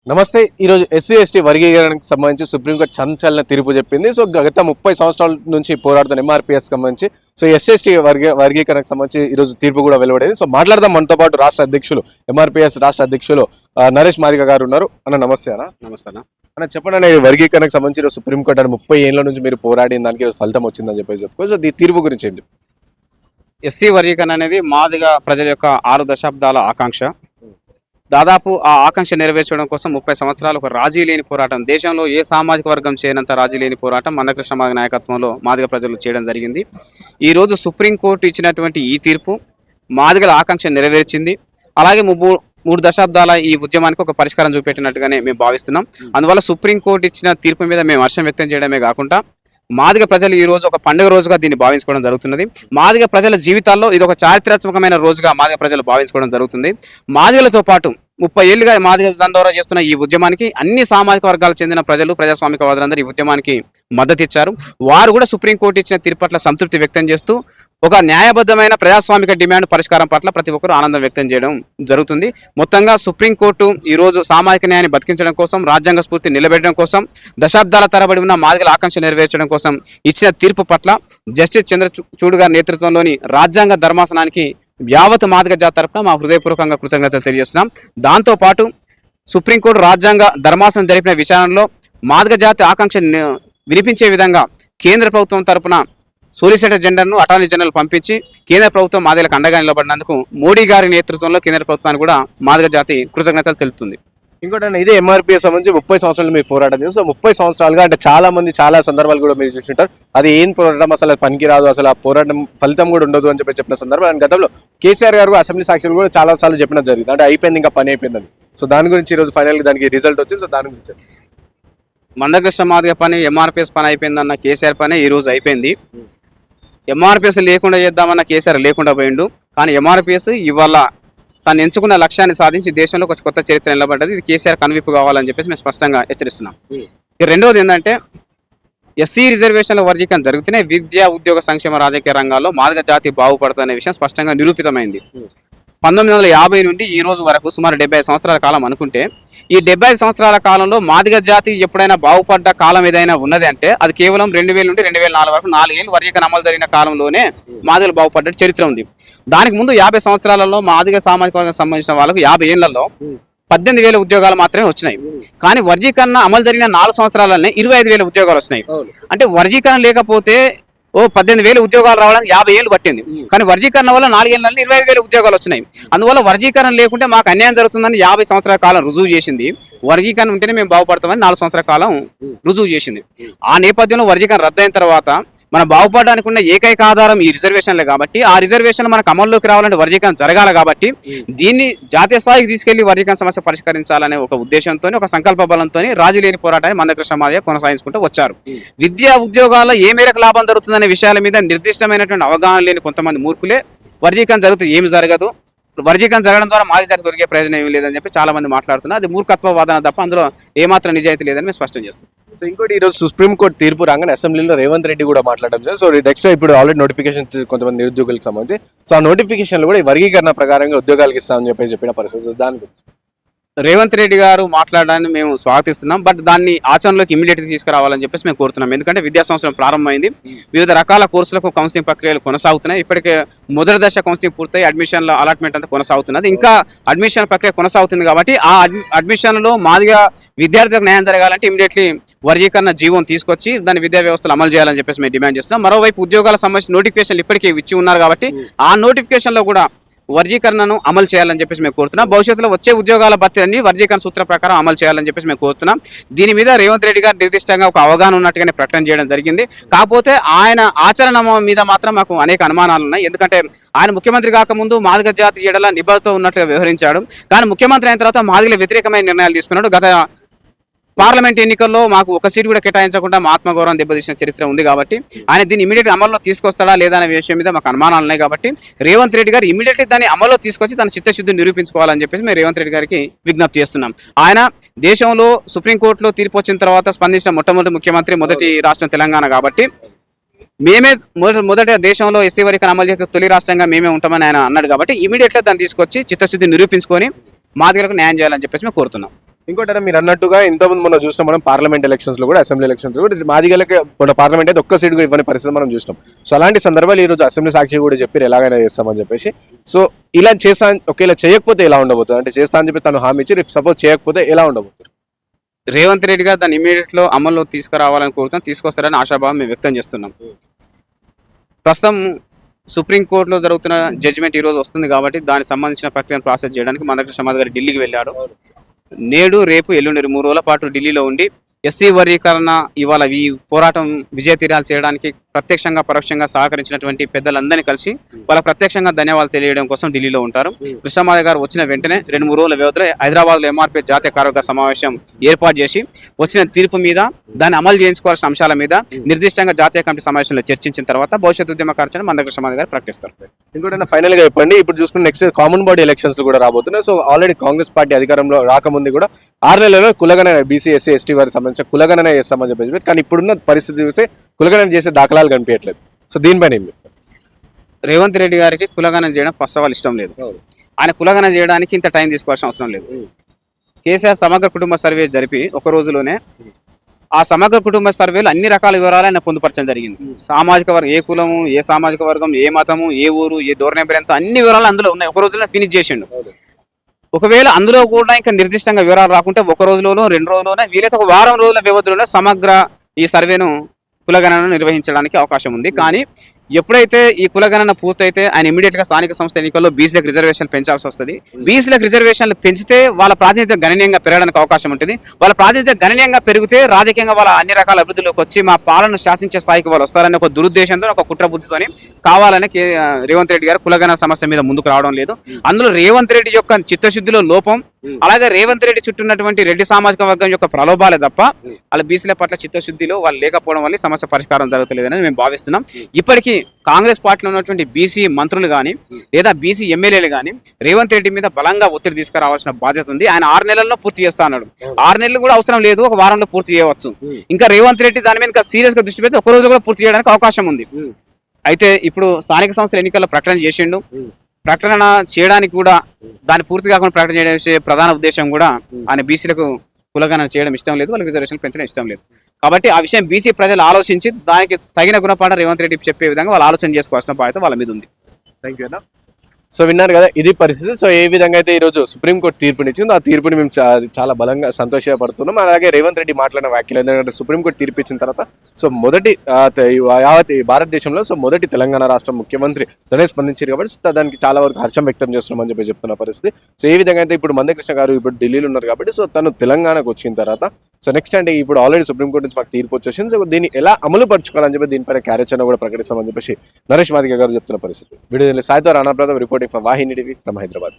నమస్తే. ఈరోజు SC ST వర్గీకరణకు సంబంధించి సుప్రీంకోర్టు సంచలన తీర్పు చెప్పింది. సో గత 30 సంవత్సరాల నుంచి పోరాడుతున్న ఎంఆర్పీఎస్ సంబంధించి సో ఎస్సీ ఎస్టీ వర్గీకరణకు సంబంధించి ఈరోజు తీర్పు కూడా వెలువడింది. సో మాట్లాడదాం. మనతో పాటు రాష్ట్ర అధ్యక్షులు ఎంఆర్పీఎస్ రాష్ట్ర అధ్యక్షులు నరేష్ మాదిగ గారు ఉన్నారు. అన్న నమస్తే. నమస్తే అన్న చెప్పండి అన్న, వర్గీకరణకు సంబంధించి సుప్రీంకోర్టు 30 ఏళ్ల నుంచి మీరు పోరాడిన దానికి ఫలితం వచ్చిందని చెప్పుకోవచ్చు. సో ఈ తీర్పు గురించి ఏంటి? ఎస్సీ వర్గీకరణ అనేది మాదిగ ప్రజల యొక్క 6 దశాబ్దాల ఆకాంక్ష. దాదాపు ఆ ఆకాంక్ష నెరవేర్చడం కోసం 30 సంవత్సరాలు ఒక రాజీ లేని పోరాటం, దేశంలో ఏ సామాజిక వర్గం చేయనంత రాజీ లేని పోరాటం మందకృష్ణ మాదిగ నాయకత్వంలో మాదిగ ప్రజలు చేయడం జరిగింది. ఈరోజు సుప్రీంకోర్టు ఇచ్చినటువంటి ఈ తీర్పు మాదిగల ఆకాంక్ష నెరవేర్చింది. అలాగే 3 దశాబ్దాల ఈ ఉద్యమానికి ఒక పరిష్కారం చూపెట్టినట్టుగానే మేము భావిస్తున్నాం. అందువల్ల సుప్రీంకోర్టు ఇచ్చిన తీర్పు మీద మేము హర్షం వ్యక్తం చేయడమే కాకుండా మాదిగ ప్రజలు ఈ రోజు ఒక పండుగ రోజుగా దీన్ని భావించుకోవడం జరుగుతున్నది. మాదిగ ప్రజల జీవితాల్లో ఇది ఒక చారిత్రాత్మకమైన రోజుగా మాదిగ ప్రజలు భావించుకోవడం జరుగుతుంది. మాదిగలతో పాటు 30 ఏళ్లుగా మాదిగ దండోరా చేస్తున్న ఈ ఉద్యమానికి అన్ని సామాజిక వర్గాలకు చెందిన ప్రజలు, ప్రజాస్వామికవాదులందరూ ఈ ఉద్యమానికి మద్దతు ఇచ్చారు. వారు కూడా సుప్రీంకోర్టు ఇచ్చిన తీర్పు పట్ల సంతృప్తి వ్యక్తం చేస్తూ ఒక న్యాయబద్ధమైన ప్రజాస్వామిక డిమాండ్ పరిష్కారం పట్ల ప్రతి ఒక్కరూ ఆనందం వ్యక్తం చేయడం జరుగుతుంది. మొత్తంగా సుప్రీంకోర్టు ఈరోజు సామాజిక న్యాయాన్ని బతికించడం కోసం, రాజ్యాంగ స్ఫూర్తి నిలబెట్టడం కోసం, దశాబ్దాల తరబడి ఉన్న మాదిగల ఆకాంక్ష నెరవేర్చడం కోసం ఇచ్చిన తీర్పు పట్ల జస్టిస్ చంద్రచూడ్ గారి నేతృత్వంలోని రాజ్యాంగ ధర్మాసనానికి యావత్ మాదిగ జాతి తరపున మా హృదయపూర్వకంగా కృతజ్ఞతలు తెలియజేస్తున్నాం. దాంతోపాటు సుప్రీంకోర్టు రాజ్యాంగ ధర్మాసనం జరిపిన విచారణలో మాదిగ జాతి ఆకాంక్ష వినిపించే విధంగా కేంద్ర ప్రభుత్వం తరపున సోలిసిటర్ జనరల్ను అటార్నీ జనరల్ పంపించి కేంద్ర ప్రభుత్వం మాదిగలకు అండగా నిలబడినందుకు మోడీ గారి నేతృత్వంలో కేంద్ర ప్రభుత్వానికి కూడా మాదిగ జాతి కృతజ్ఞతలు తెలుపుతుంది. ఇంకోటి ఇదే ఎంఆర్పీఎస్ సంబంధించి 30 సంవత్సరాలు మీరు పోరాటం చేసి, సో 30 సంవత్సరాలుగా అంటే చాలా మంది చాలా సందర్భాలు కూడా మీరు చూస్తుంటారు. అది ఏం పోరాటం, అసలు పనికిరాదు, అసలు ఆ పోరాటం ఫలితం కూడా ఉండదు అని చెప్పిన సందర్భం. అండ్ గతంలో కేసీఆర్ గారు అసెంబ్లీ సాక్షులు కూడా చాలా సార్లు చెప్పిన జరిగింది, అంటే అయిపోయింది, ఇంకా పని అయిపోయిందని. సో దాని గురించి ఈరోజు ఫైనల్గా దానికి రిజల్ట్ వచ్చింది. సో దాని గురించి మందకృష్ణ మాదిగ పని, ఎంఆర్పీఎస్ పని అయిపోయిందన్న కేసీఆర్ పని ఈరోజు అయిపోయింది. ఎంఆర్పీఎస్ లేకుండా చేద్దామన్న కేసీఆర్ లేకుండా పోయిండు. కానీ ఎంఆర్పీఎస్ ఇవాళ తను ఎంచుకున్న లక్ష్యాన్ని సాధించి దేశంలో ఒక కొత్త చరిత్ర నిలబడ్డది. ఇది కేసీఆర్ కనువిప్పు కావాలని చెప్పేసి మేము స్పష్టంగా హెచ్చరిస్తున్నాం. రెండవది ఏంటంటే, ఎస్సీ రిజర్వేషన్ల వర్గీకరణ జరుగుతూనే విద్యా, ఉద్యోగ, సంక్షేమ, రాజకీయ రంగాల్లో మాదిగ జాతి బాగుపడుతున్న విషయం స్పష్టంగా నిరూపితమైంది. 1950 నుండి ఈ రోజు వరకు సుమారు 75 సంవత్సరాల కాలం అనుకుంటే, ఈ 75 సంవత్సరాల కాలంలో మాదిగ జాతి ఎప్పుడైనా బాగుపడ్డ కాలం ఏదైనా ఉన్నది అంటే అది కేవలం 2000 నుండి 2004 వరకు 4 ఏళ్ళు వర్గీకరణ అమలు జరిగిన కాలంలోనే మాదిగలు బాగుపడ్డ చరిత్ర ఉంది. దానికి ముందు 50 సంవత్సరాలలో మాదిగ సామాజిక వర్గానికి సంబంధించిన వాళ్ళకు 50 ఏళ్లలో 18,000 ఉద్యోగాలు మాత్రమే వచ్చినాయి. కానీ వర్గీకరణ అమలు జరిగిన 4 సంవత్సరాలనే 25,000 ఉద్యోగాలు వచ్చినాయి. అంటే వర్గీకరణ లేకపోతే 18,000 ఉద్యోగాలు రావడానికి 50 ఏళ్ళు పట్టింది. కానీ వర్గీకరణ వల్ల 4 ఏళ్ళని 25,000 ఉద్యోగాలు వచ్చినాయి. అందువల్ల వర్గీకరణ లేకుంటే మాకు అన్యాయం జరుగుతుందని 50 సంవత్సరాల కాలం రుజువు చేసింది. వర్గీకరణ ఉంటేనే మేము బాగుపడతామని 4 సంవత్సరాల కాలం రుజువు చేసింది. ఆ నేపథ్యంలో వర్గీకరణ రద్దయిన తర్వాత మనం బాగుపడడానికి ఉన్న ఏకైక ఆధారం ఈ రిజర్వేషన్లే కాబట్టి, ఆ రిజర్వేషన్ మనకు అమల్లోకి రావాలంటే వర్గీకరణ జరగాలి. కాబట్టి దీన్ని జాతీయ స్థాయికి తీసుకెళ్లి వర్గీకరణ సమస్య పరిష్కరించాలనే ఒక ఉద్దేశంతో, ఒక సంకల్ప బలంతో రాజీ లేని పోరాటాన్ని మందకృష్ణ మాదిగ కొనసాగించుకుంటూ వచ్చారు. విద్యా ఉద్యోగాల్లో ఏ మేరకు లాభం జరుగుతుందనే విషయాల మీద నిర్దిష్టమైనటువంటి అవగాహన లేని కొంతమంది మూర్ఖులే వర్గీకరణ జరుగుతుంది, ఏమి జరగదు, వర్గీకరణ జరగడం ద్వారా మాదిగ జాతికి దొరికే ప్రయోజనం ఏమీ లేదని చెప్పి చాలా మంది మాట్లాడుతున్నారు. అది మూర్ఖత్వ వాదన తప్ప అందులో ఏమాత్రం నిజాయితీ లేదని మేము స్పష్టం చేస్తాం. సో ఇంకోటి, ఈరోజు సుప్రీంకోర్టు తీర్పు రాగానే అసెంబ్లీలో రేవంత్ రెడ్డి కూడా మాట్లాడడం. సో నెక్స్ట్ ఇప్పుడు ఆల్రెడీ నోటిఫికేషన్ కొంతమంది నిరుద్యోగులకు సంబంధించి, సో ఆ నోటిఫికేషన్లు కూడా ఈ వర్గీకరణ ప్రకారంగా ఉద్యోగాలకు ఇస్తామని చెప్పిన పరిస్థితి. దాని గురించి రేవంత్ రెడ్డి గారు మాట్లాడడాన్ని మేము స్వాగతిస్తున్నాం. బట్ దాన్ని ఆచరణలోకి ఇమీడియట్గా తీసుకురావాలని చెప్పేసి మేము కోరుతున్నాం. ఎందుకంటే విద్యా సంవత్సరం ప్రారంభమైంది, వివిధ రకాల కోర్సులకు కౌన్సిలింగ్ ప్రక్రియలు కొనసాగుతున్నాయి. ఇప్పటికే మొదటి దశ కౌన్సిలింగ్ పూర్తయి అడ్మిషన్ల అలాట్మెంట్ అంతా కొనసాగుతున్నది. ఇంకా అడ్మిషన్ ప్రక్రియ కొనసాగుతుంది. కాబట్టి ఆ అడ్మిషన్లో మాదిగా విద్యార్థులకు న్యాయం జరగాలంటే ఇమీడియట్లీ వర్గీకరణ జీవోని తీసుకొచ్చి దాని విద్యా వ్యవస్థలు అమలు చేయాలని చెప్పేసి మేము డిమాండ్ చేస్తున్నాం. మరోవైపు ఉద్యోగాల సంబంధించి నోటిఫికేషన్లు ఇప్పటికే ఇచ్చి ఉన్నారు కాబట్టి ఆ నోటిఫికేషన్లో కూడా వర్గీకరణను అమలు చేయాలని చెప్పేసి మేము కోరుతున్నాం. భవిష్యత్తులో వచ్చే ఉద్యోగాల భర్తీని వర్గీకరణ సూత్ర ప్రకారం అమలు చేయాలని చెప్పేసి మేము కోరుతున్నాం. దీని మీద రేవంత్ రెడ్డి గారు నిర్దిష్టంగా ఒక అవగాహన ఉన్నట్టుగానే ప్రకటన చేయడం జరిగింది. కాకపోతే ఆయన ఆచరణ మీద మాత్రం మాకు అనేక అనుమానాలు ఉన్నాయి. ఎందుకంటే ఆయన ముఖ్యమంత్రి కాకముందు మాదిగ జాతి ఎడల నిబద్ధతో ఉన్నట్టుగా వ్యవహరించాడు. కానీ ముఖ్యమంత్రి అయిన తర్వాత మాదిగల వ్యతిరేకమైన నిర్ణయాలు తీసుకున్నాడు. గత పార్లమెంట్ ఎన్నికల్లో మాకు ఒక సీటు కూడా కేటాయించకుండా మా ఆత్మగౌరవం దెబ్బతీసిన చరిత్ర ఉంది. కాబట్టి ఆయన దీన్ని ఇమీడియట్ అమల్లో తీసుకొస్తాడా లేదా అనే విషయం మీద మాకు అనుమానాలు ఉన్నాయి. కాబట్టి రేవంత్ రెడ్డి గారు ఇమీడియట్లీ దాన్ని అమల్లో తీసుకొచ్చి తన చిత్తశుద్ధిని నిరూపించుకోవాలని చెప్పేసి మేము రేవంత్ రెడ్డి గారికి విజ్ఞప్తి చేస్తున్నాం. ఆయన దేశంలో సుప్రీంకోర్టులో తీర్పు వచ్చిన తర్వాత స్పందించిన మొట్టమొదటి ముఖ్యమంత్రి, మొదటి రాష్ట్రం తెలంగాణ. కాబట్టి మేమే మొదట దేశంలో ఎస్సీ వర్గీకరణ అమలు చేసే తొలి రాష్ట్రంగా మేమే ఉంటామని ఆయన అన్నాడు. కాబట్టి ఇమీడియట్గా దాన్ని తీసుకొచ్చి చిత్తశుద్ధిని నిరూపించుకొని మాదిగలకు న్యాయం చేయాలని చెప్పేసి మేము కోరుతున్నాం. ఇంకోటి మీరు అన్నట్టుగా ఇంతకుముందు మనం చూసినాం, మనం పార్లమెంట్ ఎలక్షన్స్ లో కూడా, అసెంబ్లీ ఎలక్షన్స్ లో కూడా మాదిగలకి మన పార్లమెంట్ అయితే ఒక్క సీట్ కూడా ఇవ్వని పరిస్థితి మనం చూసినాం. సో అలాంటి సందర్భాలు ఈ రోజు అసెంబ్లీ సాక్షి కూడా చెప్పారు ఎలాగైనా చేస్తామని చెప్పేసి. సో ఇలా చేస్తా, ఒకవేళ చేయకపోతే ఎలా ఉండబోతుంది, అంటే చేస్తా అని చెప్పి తను హామీ ఇచ్చి సపోజ్ చేయకపోతే ఎలా ఉండబోతుంది? రేవంత్ రెడ్డి గారు దాన్ని ఇమీడియట్ లో అమల్లో తీసుకురావాలని కోరుతాం, తీసుకొస్తారని ఆశాభావం మేము వ్యక్తం చేస్తున్నాం. ప్రస్తుతం సుప్రీంకోర్టులో జరుగుతున్న జడ్జిమెంట్ ఈ రోజు వస్తుంది కాబట్టి దానికి సంబంధించిన ప్రక్రియను ప్రాసెస్ చేయడానికి మందకృష్ణ మాదిగ గారు ఢిల్లీకి వెళ్ళాడు. నేడు రేపు ఎల్లుండి 3 రోజుల పాటు ఢిల్లీలో ఉండి ఎస్సీ వర్గీకరణ ఇవాళ ఈ పోరాటం విజయ తీరాలు చేయడానికి ప్రత్యక్షంగా పరోక్షంగా సహకరించినటువంటి పెద్దలందరినీ కలిసి వాళ్ళ ప్రత్యక్షంగా ధన్యవాదాలు తెలియడం కోసం ఢిల్లీలో ఉంటారు. కృష్ణమాదిగ గారు వచ్చిన వెంటనే 2-3 రోజుల వ్యవధిలో హైదరాబాద్లో ఎంఆర్పీ జాతీయ కార్యవర్గ సమావేశం ఏర్పాటు చేసి వచ్చిన తీర్పు మీద, దాన్ని అమలు చేయించుకోవాల్సిన అంశాల మీద నిర్దిష్టంగా జాతీయ కమిటీ సమావేశంలో చర్చించిన తర్వాత భవిష్యత్ ఉద్యమ కార్యాచరణ మందకృష్ణ మాదిగ గారు ప్రకటిస్తారు. ఇంకోటి ఫైనల్ గా చెప్పండి, ఇప్పుడు చూసుకున్న నెక్స్ట్ కామన్ బాడీ ఎలక్షన్స్ కూడా రాబోతున్నాయి. సో ఆల్రెడీ కాంగ్రెస్ పార్టీ అధికారంలో రాకముందు కూడా 6 నెలల్లో కులగణన బీసీ ఎస్సీ ఎస్టీ వారికి సంబంధించిన కులగణన చేస్తామని చెప్పేసి, కానీ ఇప్పుడున్న పరిస్థితి చూస్తే కులగణన చేసే దాఖలాలు కనిపించట్లేదు. సో దీనిపైన ఏం చెప్తారు? రేవంత్ రెడ్డి గారికి కులగణన చేయడం ఫస్ట్ ఆఫ్ ఆల్ ఇష్టం లేదు. ఆయన కులగణన చేయడానికి ఇంత టైం తీసుకోవాల్సిన అవసరం లేదు. కేసీఆర్ సమగ్ర కుటుంబ సర్వే జరిపి ఒక రోజులోనే ఆ సమగ్ర కుటుంబ సర్వేలో అన్ని రకాల వివరాలు ఆయన పొందుపరచడం జరిగింది. సామాజిక వర్గం, ఏ కులము, ఏ సామాజిక వర్గం, ఏ మతము, ఏ ఊరు, ఏ డోర్ నెంబర్, ఎంత అన్ని వివరాలు అందులో ఉన్నాయి. ఒక రోజులో ఫినిష్ చేసిండు. ఒకవేళ అందులో కూడా ఇంకా నిర్దిష్టంగా వివరాలు రాకుంటే 1 రోజులోనో 2 రోజుల్లోనే, వీలైతే 1 వారం రోజుల వ్యవధిలోనే సమగ్ర ఈ సర్వేను కులగణన నిర్వహించడానికి అవకాశం ఉంది. కానీ ఎప్పుడైతే ఈ కులగణన పూర్తయితే ఆయన ఇమీడియట్ గా స్థానిక సంస్థ ఎన్నికల్లో బీసీలకు రిజర్వేషన్ పెంచాల్సి వస్తుంది. బీసీలకు రిజర్వేషన్లు పెంచితే వాళ్ళ ప్రాతినిధ్యం గణనీయంగా పెరగడానికి అవకాశం ఉంటుంది. వాళ్ళ ప్రాతినిధ్యం గణనీయంగా పెరిగితే రాజకీయంగా వాళ్ళ అన్ని రకాల అభివృద్ధిలోకి వచ్చి మా పాలన శాసించే స్థాయికి వాళ్ళు వస్తారని ఒక దురుద్దేశంతో, ఒక కుట్ర బుద్ధితోని కావాలని రేవంత్ రెడ్డి గారు కులగణన సమస్య మీద ముందుకు రావడం లేదు. అందులో రేవంత్ రెడ్డి యొక్క చిత్తశుద్ధిలో లోపం, అలాగే రేవంత్ రెడ్డి చుట్టూన్నటువంటి రెడ్డి సామాజిక వర్గం యొక్క ప్రలోభాలే తప్ప వాళ్ళ బీసీల పట్ల చిత్తశుద్ధిలో వాళ్ళు లేకపోవడం వల్ల సమస్య పరిష్కారం జరగలేదని మేము భావిస్తున్నాం. ఇప్పటికీ కాంగ్రెస్ పార్టీలో ఉన్నటువంటి బీసీ మంత్రులు కానీ లేదా బీసీ ఎమ్మెల్యేలు కానీ రేవంత్ రెడ్డి మీద బలంగా ఒత్తిడి తీసుకురావాల్సిన బాధ్యత ఉంది. ఆయన 6 నెలల్లో పూర్తి చేస్తా అన్నాడు. 6 నెలలు కూడా అవసరం లేదు, 1 వారంలో పూర్తి చేయవచ్చు. ఇంకా రేవంత్ రెడ్డి దాని మీద సీరియస్ గా దృష్టి పెడితే 1 రోజు కూడా పూర్తి చేయడానికి అవకాశం ఉంది. అయితే ఇప్పుడు స్థానిక సంస్థల ఎన్నికల్లో ప్రకటన చేసిండు. ప్రకటన చేయడానికి కూడా దాన్ని పూర్తి కాకుండా ప్రకటన చేసే ప్రధాన ఉద్దేశం కూడా ఆయన బీసీలకు కులగణన చేయడం ఇష్టం లేదు, వాళ్ళకి రిజర్వేషన్ పెంచడం ఇష్టం లేదు. కాబట్టి ఆ విషయం బీసీ ప్రజలు ఆలోచించి దానికి తగిన గుణపాఠం రేవంత్ రెడ్డి చెప్పే విధంగా వాళ్ళు ఆలోచన చేసుకోవాల్సిన బాధ్యత వాళ్ళ మీద ఉంది. థ్యాంక్ యూ అన్న. సో విన్నారు కదా, ఇది పరిస్థితి. సో ఏ విధంగా అయితే ఈరోజు సుప్రీంకోర్టు తీర్పునిచ్చిందో ఆ తీర్పుని మేము చాలా బలంగా సంతోషపడుతున్నాం. అలాగే రేవంత్ రెడ్డి మాట్లాడిన వ్యాఖ్యలు, ఎందుకంటే సుప్రీంకోర్టు తీర్పు ఇచ్చిన తర్వాత సో మొదటి యావత్ భారతదేశంలో సో మొదటి తెలంగాణ రాష్ట్ర ముఖ్యమంత్రి తనే స్పందించారు కాబట్టి దానికి చాలా వరకు హర్షం వ్యక్తం చేస్తున్నామని చెప్పి చెప్తున్న పరిస్థితి. సో ఏ విధంగా అయితే ఇప్పుడు మందకృష్ణ గారు ఇప్పుడు ఢిల్లీలో ఉన్నారు కాబట్టి సో తను తెలంగాణకు వచ్చిన తర్వాత సో నెక్స్ట్ అంటే ఇప్పుడు ఆల్రెడీ సుప్రీంకోర్టు నుంచి మాకు తీర్పు వచ్చేసింది. సో దీన్ని ఎలా అమలు పరచుకోవాలని చెప్పి దీనిపైన కార్యాచరణ కూడా ప్రకటిస్తామని చెప్పేసి నరేష్ మాదిగ గారు చెప్తున్న పరిస్థితి. వీడియో సాయితో Rana Pratap reporting from Vahini TV from Hyderabad.